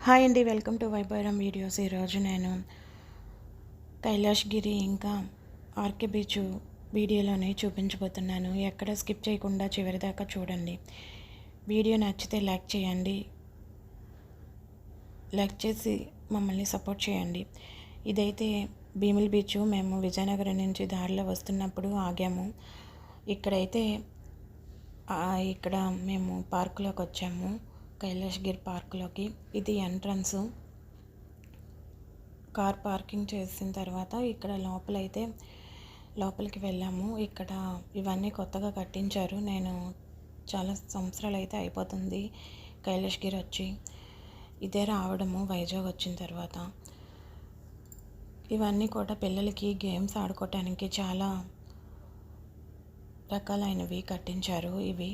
Hi అండి, welcome to వైభవరం videos. ఈరోజు నేను కైలాష్గిరి ఇంకా ఆర్కే బీచ్ వీడియోలోనే చూపించబోతున్నాను. ఎక్కడ స్కిప్ చేయకుండా చివరి దాకా చూడండి. వీడియో నచ్చితే లైక్ చేయండి, లైక్ చేసి మమ్మల్ని సపోర్ట్ చేయండి. ఇదైతే భీమిలి బీచ్. మేము విజయనగరం నుంచి దారిలో వస్తున్నప్పుడు ఆగాము. ఇక్కడైతే ఇక్కడ మేము పార్కులోకి వచ్చాము, కైలాష్గిరి పార్కులోకి. ఇది ఎంట్రన్స్. కార్ పార్కింగ్ చేసిన తర్వాత ఇక్కడ లోపలికి వెళ్ళాము. ఇక్కడ ఇవన్నీ కొత్తగా కట్టించారు. నేను చాలా సంవత్సరాలు అయితే అయిపోతుంది కైలాష్గిరి వచ్చి. ఇదే రావడము వైజాగ్ వచ్చిన తర్వాత. ఇవన్నీ కూడా పిల్లలకి గేమ్స్ ఆడుకోవటానికి చాలా రకాలైనవి కట్టించారు. ఇవి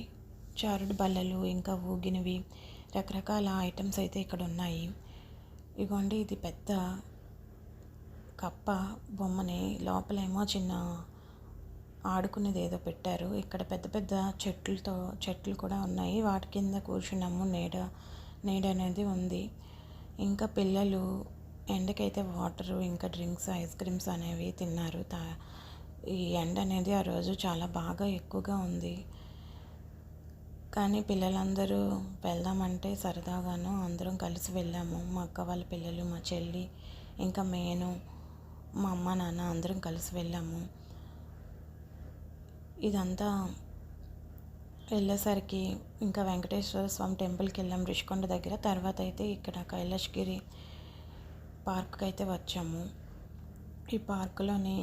జారుడు బల్లలు, ఇంకా ఊగినవి, రకరకాల ఐటమ్స్ అయితే ఇక్కడ ఉన్నాయి. ఇదిగోండి, ఇది పెద్ద కప్ప బొమ్మని లోపలేమో చిన్న ఆడుకునేది ఏదో పెట్టారు. ఇక్కడ పెద్ద పెద్ద చెట్లు కూడా ఉన్నాయి. వాటి కింద కూర్చున్నాము. నీడ అనేది ఉంది. ఇంకా పిల్లలు ఎండకైతే వాటరు, ఇంకా డ్రింక్స్, ఐస్ క్రీమ్స్ అనేవి తిన్నారు. ఈ ఎండ అనేది ఆ రోజు చాలా బాగా ఎక్కువగా ఉంది. కానీ పిల్లలందరూ వెళ్దామంటే సరదాగాను అందరం కలిసి వెళ్ళాము. మా అక్క వాళ్ళ పిల్లలు, మా చెల్లి, ఇంకా నేను, మా అమ్మ నాన్న అందరం కలిసి వెళ్ళాము. ఇదంతా వెళ్ళేసరికి ఇంకా వెంకటేశ్వర స్వామి టెంపుల్కి వెళ్ళాము రిషికొండ దగ్గర. తర్వాత అయితే ఇక్కడ కైలాష్గిరి పార్క్కి అయితే వచ్చాము. ఈ పార్కులోని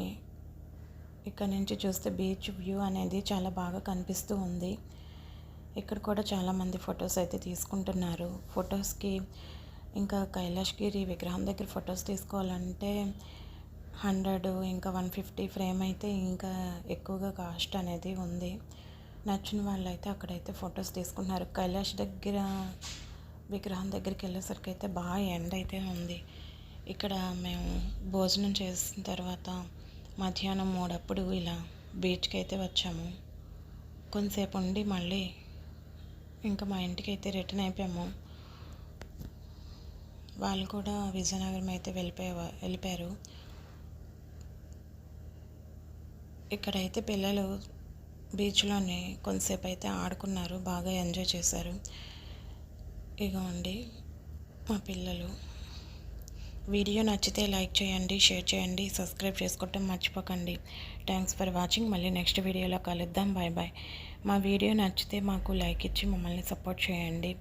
ఇక్కడ నుంచి చూస్తే బీచ్ వ్యూ అనేది చాలా బాగా కనిపిస్తూ ఉంది. ఇక్కడ కూడా చాలామంది ఫొటోస్ అయితే తీసుకుంటున్నారు. ఫొటోస్కి ఇంకా కైలాష్గిరి విగ్రహం దగ్గర ఫొటోస్ తీసుకోవాలంటే 100 ఇంకా 150 ఫ్రేమ్ అయితే ఇంకా ఎక్కువగా కాస్ట్ అనేది ఉంది. నచ్చిన వాళ్ళు అయితే అక్కడైతే ఫొటోస్ తీసుకుంటున్నారు. కైలాష్ దగ్గర విగ్రహం దగ్గరికి వెళ్ళేసరికి అయితే బాగా ఎండ అయితే ఉంది. ఇక్కడ మేము భోజనం చేసిన తర్వాత మధ్యాహ్నం 3 ఇలా బీచ్కి అయితే వచ్చాము. కొంతసేపు ఉండి మళ్ళీ ఇంకా మా ఇంటికి అయితే రిటర్న్ అయిపోయాము. వాళ్ళు కూడా విజయనగరం అయితే వెళ్ళిపోయారు. ఇక్కడైతే పిల్లలు బీచ్లోనే కొంతసేపు అయితే ఆడుకున్నారు, బాగా ఎంజాయ్ చేశారు. ఇగోండి మా పిల్లలు. వీడియో నచ్చితే లైక్ చేయండి, షేర్ చేయండి, సబ్స్క్రైబ్ చేసుకోవటం మర్చిపోకండి. Thanks for watching. మళ్ళీ నెక్స్ట్ వీడియోలో కలుద్దాం. Bye bye. మా వీడియో నచ్చితే మాకు లైక్ ఇచ్చి మమ్మల్ని సపోర్ట్ చేయండి.